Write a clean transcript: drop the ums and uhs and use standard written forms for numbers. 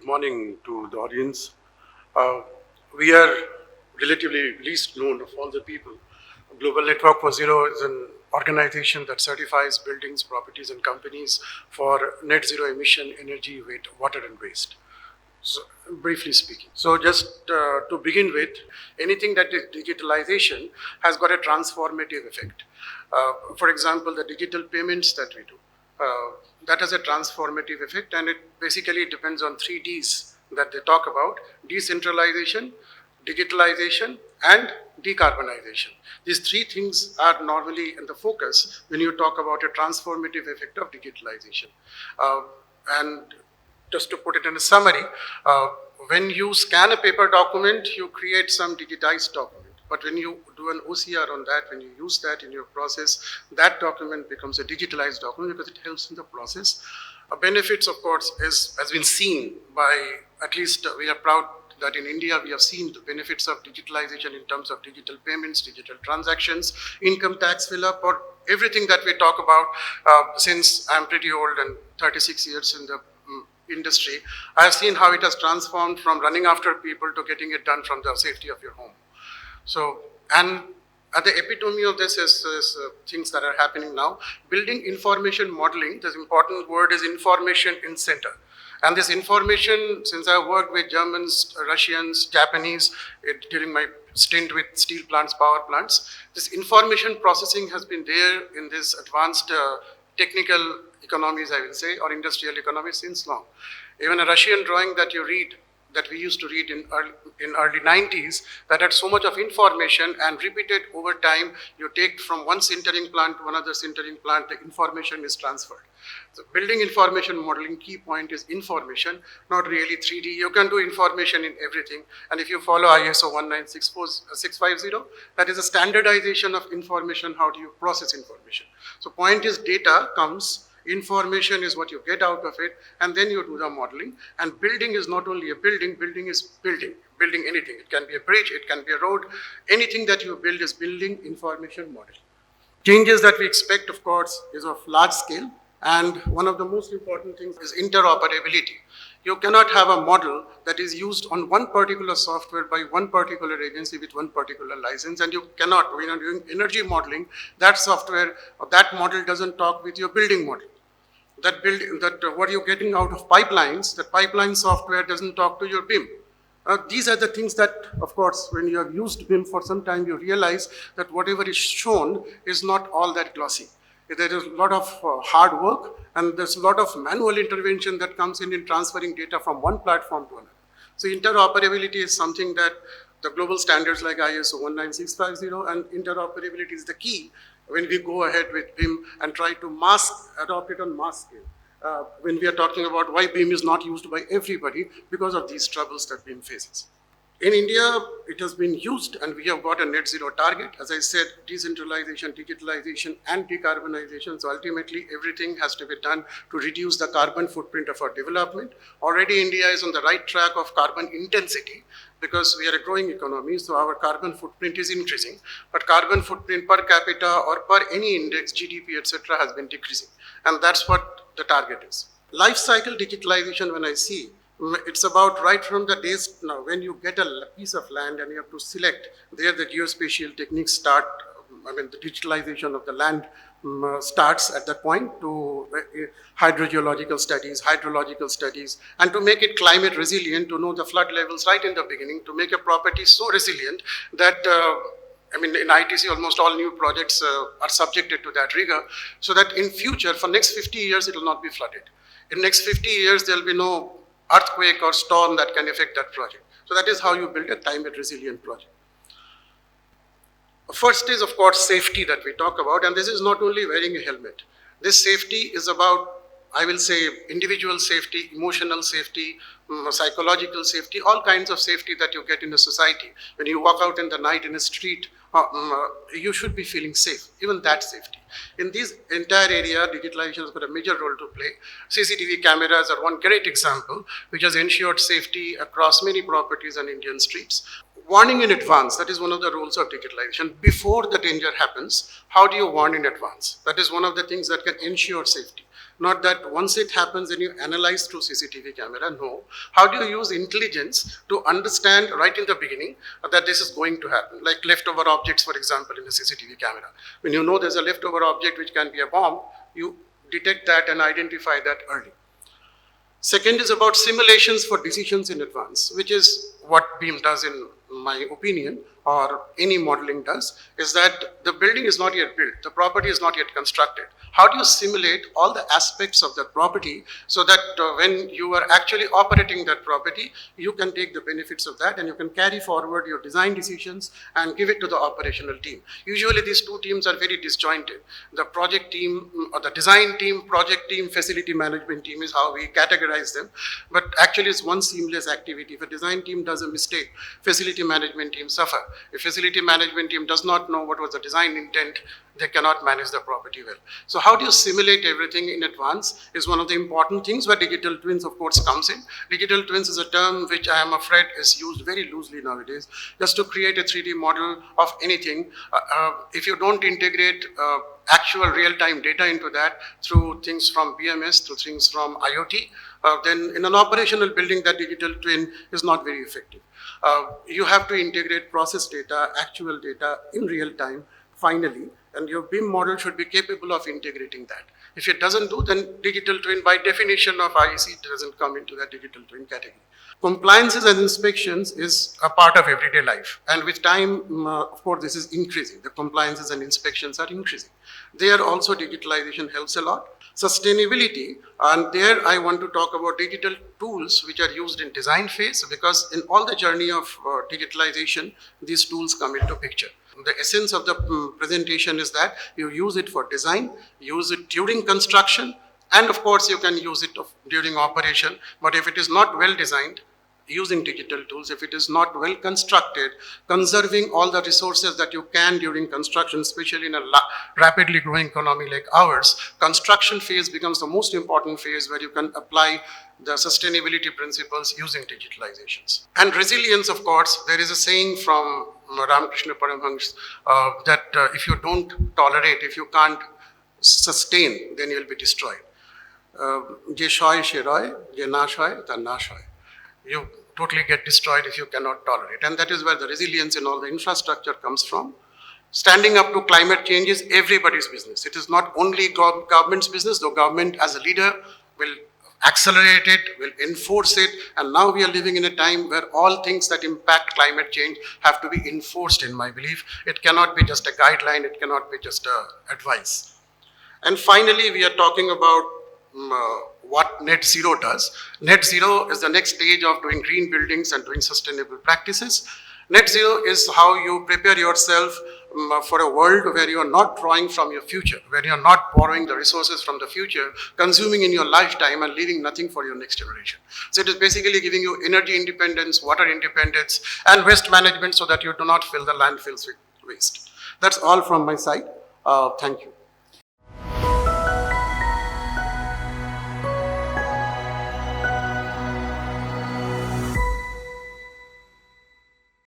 morning to the audience. We are relatively least known of all the people. Global Network for Zero is an organization that certifies buildings, properties, and companies for net zero emission, energy, water, and waste. So, briefly speaking. So just to begin with, anything that is digitalization has got a transformative effect. For example, the digital payments that we do, that has a transformative effect, and it basically depends on 3Ds that they talk about: decentralization, digitalization, and decarbonization. These three things are normally in the focus when you talk about a transformative effect of digitalization. And just to put it in a summary, when you scan a paper document, you create some digitized document. But when you do an OCR on that, when you use that in your process, that document becomes a digitalized document because it helps in the process. Benefits, of course, has been seen by, at least we are proud that in India we have seen the benefits of digitalization in terms of digital payments, digital transactions, income tax fill-up, or everything that we talk about. Since I'm pretty old and 36 years in the industry, I have seen how it has transformed from running after people to getting it done from the safety of your home. So, and at the epitome of this is things that are happening now. Building information modeling, the important word is information in center. And this information, since I worked with Germans, Russians, Japanese, during my stint with steel plants, power plants, this information processing has been there in this advanced technical economies, I will say, or industrial economies since long. Even a Russian drawing that you read, that we used to read in early 90s, that had so much of information and repeated over time, you take from one sintering plant to another sintering plant, the information is transferred. So building information modeling, key point is information, not really 3D. You can do information in everything. And if you follow ISO 19650, that is a standardization of information. How do you process information? So point is data comes, information is what you get out of it, and then you do the modeling. And building is not only a building, building is building anything. It can be a bridge, it can be a road. Anything that you build is building information modeling. Changes that we expect, of course, is of large scale. And one of the most important things is interoperability. You cannot have a model that is used on one particular software by one particular agency with one particular license, and you cannot, when you're doing energy modeling, that software or that model doesn't talk with your building model. What you're getting out of pipelines, the pipeline software doesn't talk to your BIM. These are the things that, of course, when you have used BIM for some time, you realize that whatever is shown is not all that glossy. There is a lot of hard work, and there's a lot of manual intervention that comes in transferring data from one platform to another. So interoperability is something that the global standards like ISO 19650 and interoperability is the key when we go ahead with BIM and try to adopt it on mass scale. When we are talking about why BIM is not used by everybody because of these troubles that BIM faces. In India, it has been used, and we have got a net zero target. As I said, decentralization, digitalization, and decarbonization. So ultimately, everything has to be done to reduce the carbon footprint of our development. Already, India is on the right track of carbon intensity because we are a growing economy, so our carbon footprint is increasing. But carbon footprint per capita or per any index, GDP, etc., has been decreasing. And that's what the target is. Life cycle digitalization, when I see, it's about right from the days now when you get a piece of land and you have to select, there the geospatial techniques start. The digitalization of the land starts at that point to hydrogeological studies, hydrological studies, and to make it climate resilient, to know the flood levels right in the beginning, to make a property so resilient that in ITC, almost all new projects are subjected to that rigor, so that in future, for next 50 years, it will not be flooded. In next 50 years, there will be no earthquake or storm that can affect that project. So that is how you build a climate resilient project. First is, of course, safety that we talk about, and this is not only wearing a helmet. This safety is about, I will say, individual safety, emotional safety, psychological safety, all kinds of safety that you get in a society. When you walk out in the night in a street, you should be feeling safe, even that safety. In this entire area, digitalization has got a major role to play. CCTV cameras are one great example, which has ensured safety across many properties on Indian streets. Warning in advance, that is one of the roles of digitalization. Before the danger happens, how do you warn in advance? That is one of the things that can ensure safety. Not that once it happens then you analyze through CCTV camera. No. How do you use intelligence to understand right in the beginning that this is going to happen? Like leftover objects, for example, in the CCTV camera. When you know there's a leftover object which can be a bomb, you detect that and identify that early. Second is about simulations for decisions in advance, which is what BEAM does in my opinion, or any modeling does, is that the building is not yet built, the property is not yet constructed. How do you simulate all the aspects of that property so that when you are actually operating that property, you can take the benefits of that and you can carry forward your design decisions and give it to the operational team. Usually these two teams are very disjointed. The project team, or the design team, project team, facility management team is how we categorize them. But actually it's one seamless activity. If a design team does a mistake, facility management team suffer. If facility management team does not know what was the design intent, they cannot manage the property well. So how do you simulate everything in advance is one of the important things where digital twins of course comes in. Digital twins is a term which I am afraid is used very loosely nowadays, just to create a 3D model of anything. If you don't integrate actual real-time data into that through things from BMS, through things from IoT, then in an operational building that digital twin is not very effective. You have to integrate process data, actual data in real time, finally, and your BIM model should be capable of integrating that. If it doesn't do, then digital twin by definition of IEC doesn't come into that digital twin category. Compliances and inspections is a part of everyday life, and with time, of course, this is increasing. The compliances and inspections are increasing. There also digitalization helps a lot. Sustainability, and there I want to talk about digital tools which are used in design phase, because in all the journey of digitalization, these tools come into picture. The essence of the presentation is that you use it for design, use it during construction, and of course you can use it during operation. But if it is not well designed, using digital tools, if it is not well constructed, conserving all the resources that you can during construction, especially in a rapidly growing economy like ours, construction phase becomes the most important phase where you can apply the sustainability principles using digitalizations. And resilience, of course, there is a saying from Ramakrishna Paramhans that if you don't tolerate, if you can't sustain, then you'll be destroyed. Je shoy she roy, je na shoy, ta na shoy. You totally get destroyed if you cannot tolerate. And that is where the resilience in all the infrastructure comes from. Standing up to climate change is everybody's business. It is not only government's business, though government as a leader will accelerate it, will enforce it. And now we are living in a time where all things that impact climate change have to be enforced, in my belief. It cannot be just a guideline, it cannot be just advice. And finally, we are talking about what net zero does. Net zero is the next stage of doing green buildings and doing sustainable practices. Net zero is how you prepare yourself for a world where you are not drawing from your future, where you are not borrowing the resources from the future, consuming in your lifetime and leaving nothing for your next generation. So it is basically giving you energy independence, water independence, and waste management so that you do not fill the landfills with waste. That's all from my side. Thank you.